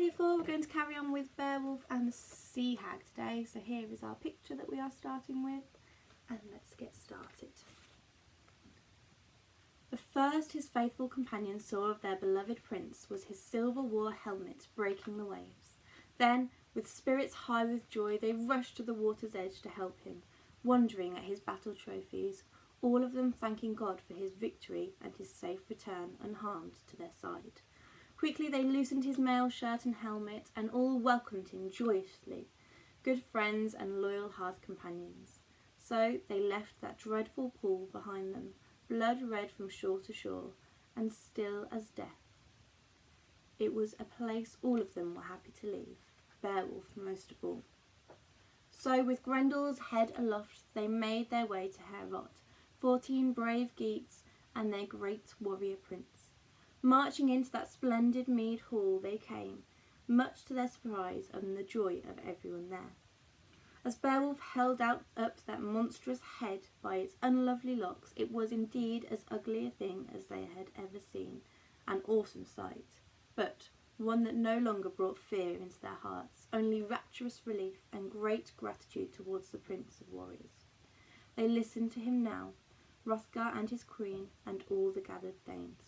beautiful. We're going to carry on with Beowulf and the Sea Hag today. So here is our picture that we are starting with, and let's get started. The first his faithful companions saw of their beloved prince was his silver war helmet breaking the waves. Then, with spirits high with joy, they rushed to the water's edge to help him, wondering at his battle trophies, all of them thanking God for his victory and his safe return unharmed to their side. Quickly they loosened his mail shirt and helmet, and all welcomed him joyously, good friends and loyal hearth companions. So they left that dreadful pool behind them, blood red from shore to shore, and still as death. It was a place all of them were happy to leave, Beowulf most of all. So with Grendel's head aloft they made their way to Heorot, 14 brave Geats and their great warrior prince. Marching into that splendid mead hall they came, much to their surprise and the joy of everyone there. As Beowulf held up that monstrous head by its unlovely locks, it was indeed as ugly a thing as they had ever seen, an awesome sight, but one that no longer brought fear into their hearts, only rapturous relief and great gratitude towards the Prince of Warriors. They listened to him now, Hrothgar and his queen, and all the gathered thanes.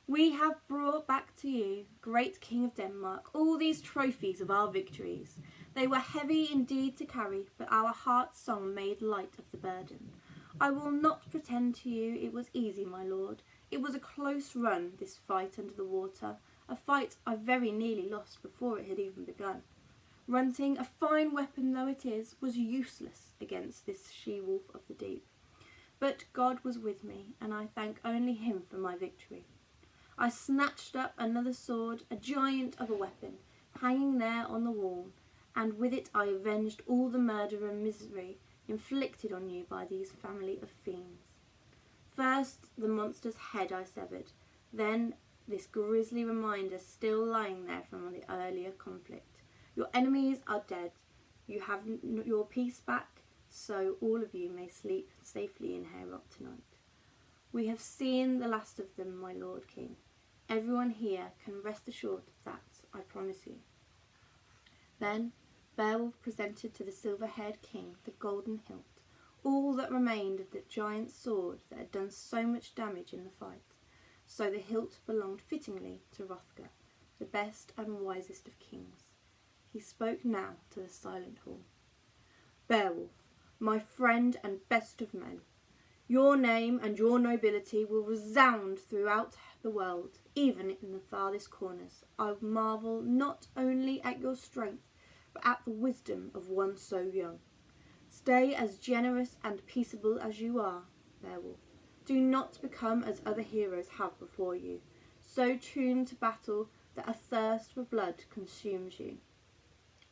We have brought back to you, great King of Denmark, all these trophies of our victories. They were heavy indeed to carry, but our heart's song made light of the burden. I will not pretend to you it was easy, my lord. It was a close run, this fight under the water, a fight I very nearly lost before it had even begun. Runting, a fine weapon though it is, was useless against this she-wolf of the deep. But God was with me, and I thank only him for my victory. I snatched up another sword, a giant of a weapon, hanging there on the wall, and with it I avenged all the murder and misery inflicted on you by these family of fiends. First the monster's head I severed, then this grisly reminder still lying there from the earlier conflict. Your enemies are dead, you have your peace back, so all of you may sleep safely in Heorot tonight. We have seen the last of them, my lord king. Everyone here can rest assured of that, I promise you. Then Beowulf presented to the silver-haired king the golden hilt, all that remained of the giant sword that had done so much damage in the fight. So the hilt belonged fittingly to Hrothgar, the best and wisest of kings. He spoke now to the silent hall. Beowulf, my friend and best of men, your name and your nobility will resound throughout the world, even in the farthest corners. I marvel not only at your strength, but at the wisdom of one so young. Stay as generous and peaceable as you are, Beowulf. Do not become as other heroes have before you, so tuned to battle that a thirst for blood consumes you.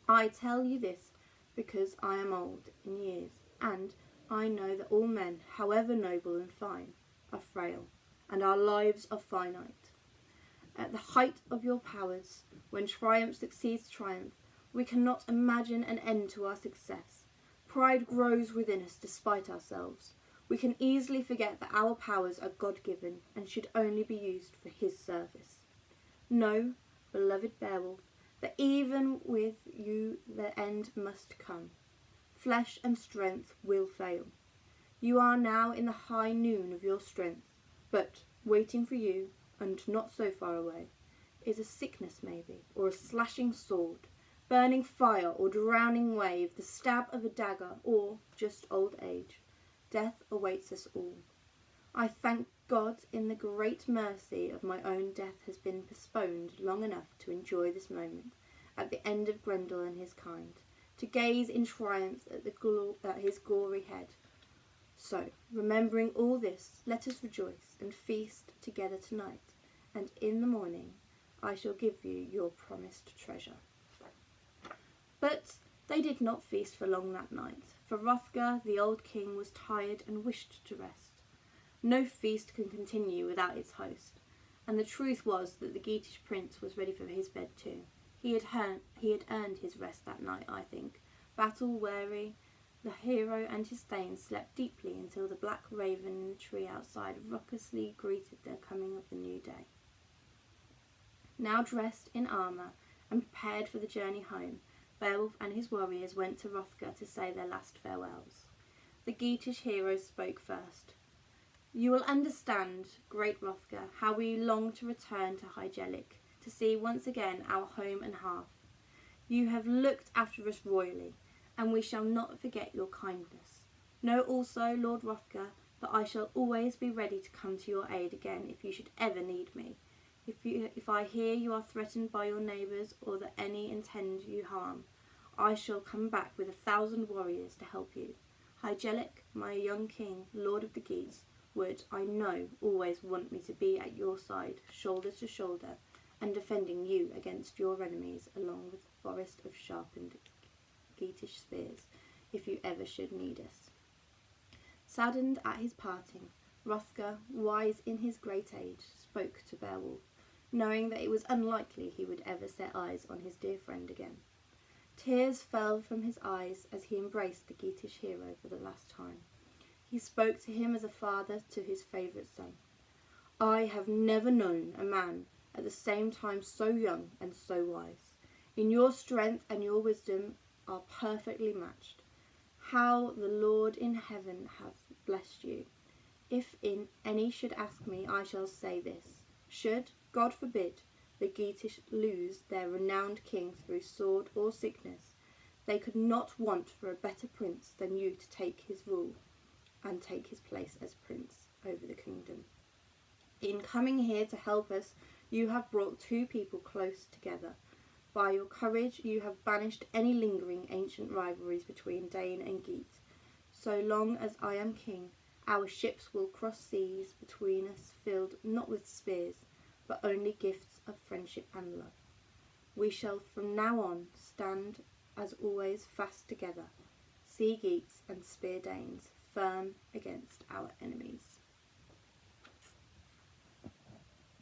I tell you this because I am old in years, and I know that all men, however noble and fine, are frail, and our lives are finite. At the height of your powers, when triumph succeeds triumph, we cannot imagine an end to our success. Pride grows within us despite ourselves. We can easily forget that our powers are God-given and should only be used for his service. Know, beloved Beowulf, that even with you the end must come. Flesh and strength will fail. You are now in the high noon of your strength, but waiting for you, and not so far away, is a sickness maybe, or a slashing sword, burning fire or drowning wave, the stab of a dagger, or just old age. Death awaits us all. I thank God in the great mercy of my own death has been postponed long enough to enjoy this moment, at the end of Grendel and his kind, to gaze in triumph at his gory head. So, remembering all this, let us rejoice and feast together tonight, and in the morning I shall give you your promised treasure. But they did not feast for long that night, for Hrothgar, the old king, was tired and wished to rest. No feast can continue without its host, and the truth was that the Geatish prince was ready for his bed too. He had earned his rest that night, I think. Battle-weary, the hero and his thanes slept deeply until the black raven in the tree outside raucously greeted their coming of the new day. Now dressed in armour and prepared for the journey home, Beowulf and his warriors went to Hrothgar to say their last farewells. The Geatish hero spoke first. "You will understand, great Hrothgar, how we long to return to Hygellic, to see once again our home and hearth. You have looked after us royally, and we shall not forget your kindness. Know also, Lord Hrothgar, that I shall always be ready to come to your aid again if you should ever need me. If I hear you are threatened by your neighbours or that any intend you harm, I shall come back with 1,000 warriors to help you. Hygellic, my young king, lord of the Geats, would, I know, always want me to be at your side, shoulder to shoulder, and defending you against your enemies along with the forest of sharpened Geatish spears, if you ever should need us." Saddened at his parting, Hrothgar, wise in his great age, spoke to Beowulf, knowing that it was unlikely he would ever set eyes on his dear friend again. Tears fell from his eyes as he embraced the Geatish hero for the last time. He spoke to him as a father to his favourite son. "I have never known a man at the same time so young and so wise. In your strength and your wisdom are perfectly matched. How the Lord in heaven hath blessed you. If in any should ask me, I shall say this: should, God forbid, the Geatish lose their renowned king through sword or sickness, they could not want for a better prince than you to take his rule and take his place as prince over the kingdom. In coming here to help us, you have brought two people close together. By your courage you have banished any lingering ancient rivalries between Dane and Geat. So long as I am king, our ships will cross seas between us filled not with spears, but only gifts of friendship and love. We shall from now on stand as always fast together, sea Geats and spear Danes, firm against our enemies."